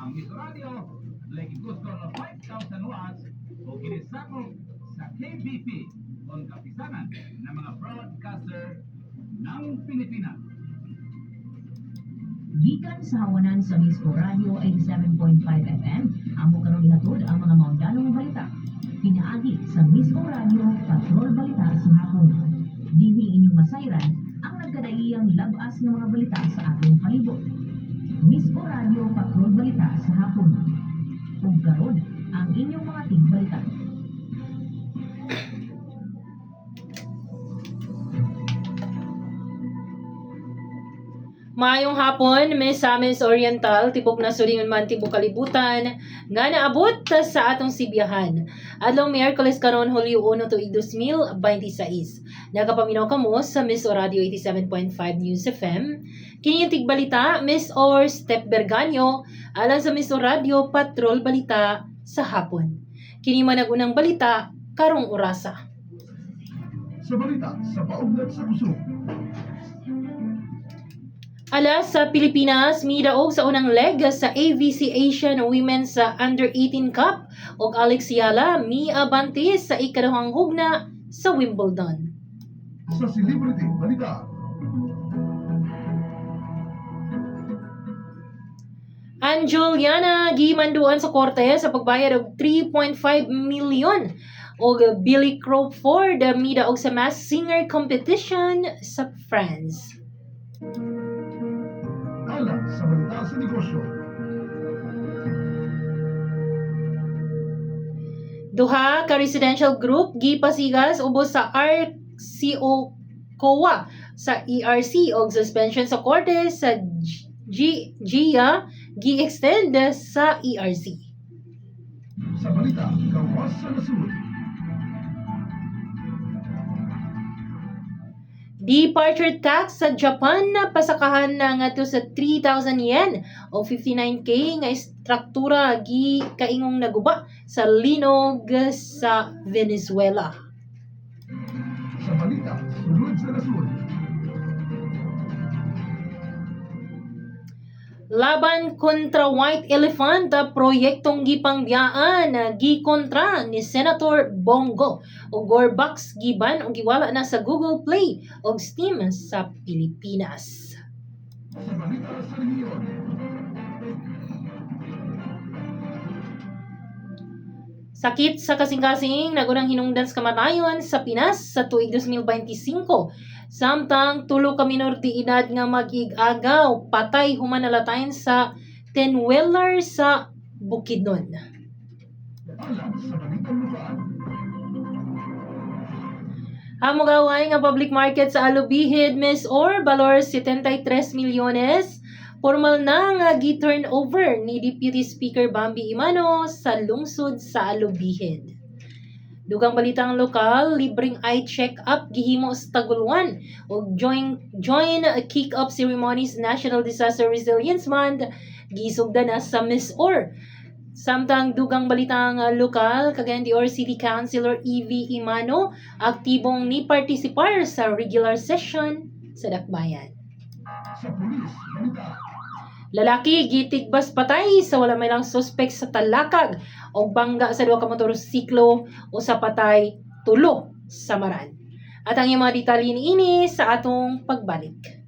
ang Miss Radio, lagi gusto ng 5,000 watts o kinisakop sa KBP o kapisanan ng mga broadcaster ng Pilipinas. Gikan sa hawanan sa Misco Radio 87.5 FM, amo karon ihatod ang mga maundanong balita. Pinaagi sa Misco Radio Patrol Balita sa hapon. Dinhi inyong masayran ang nagkadaiyang labas ng mga balita sa atong palibot. Misco Radio Patrol Balita sa hapon. Ug karon ang inyong mga tigbalita. Maayong hapon, Misamis Oriental, tibok na sulingon man tibok kalibutan, nga naabot sa atong sibiyahan. Adlong Miyerkules karon Hulyo 1 tuig 2026. Nakapaminaw kamo sa Miss O Radio 87.5 News FM. Kini yung tigbalita, Miss Or Step Berganyo, alang sa Miss O Radio Patrol Balita sa hapon. Kini man nagunang balita, karong orasa. Sa balita, sa paugnat sa kusog. Alas sa Pilipinas, midaog sa unang leg sa AVC Asian Women's Under-18 Cup ug Alex Yala miabante sa ikaduhang hugna sa Wimbledon. Sa Celebrity Balita. Ang Juliana gimanduan sa korte sa pagbayad og 3.5 milyon og Billy Crawford midaog sa Masked Singer competition sa France. Alang sa balita sa negosyo. Duha ka residential group gipasigas ubos sa RCO COA sa ERC og suspension sa korte sa GIA gi-extend sa ERC. Sa balita, gawas sa nasud. Departure tax sa Japan na pasakahan na ngadto sa 3,000 yen o 59k nga struktura gi kaingong naguba sa linog sa Venezuela. Sa balita, sulod sa nasud. Laban kontra White Elephant, proyektong gipangbiyaan gikontra ni Senator Bongo o Gorbax giban o giwala na sa Google Play o Steam sa Pilipinas. Sa balita sa rehiyon. Sakit sa kasing-kasing nagunang hinungdan sa kamatayon sa Pinas sa tuig 2025. Samtang tulo ka minor de edad nga mag-ig-agaw patay human nalatayin sa 10-wheeler sa Bukidnon. Alang sa balitang lokal. Hamugaway nga public market sa Alubihid, Miss Or, valor 73 milyones. Formal na nga gi-turnover ni Deputy Speaker Bambi Imano sa lungsod sa Alubihid. Dugang balitang lokal, libreng eye check-up gihimo sa Taguluan o join kick-up ceremonies National Disaster Resilience Month gisugda na sa Miss Or. Samtang dugang balitang lokal, Cagayan de Oro City Councilor E.V. Imano aktibong ni partisipar sa regular session sa Dakbayan. Sa pulis, balita. Lalaki gitigbas patay sa wala may lang suspek sa Talakag o bangga sa duha ka motorsiklo o sa patay tulo sa Maran. At ang mga detalye niini sa atong pagbalik.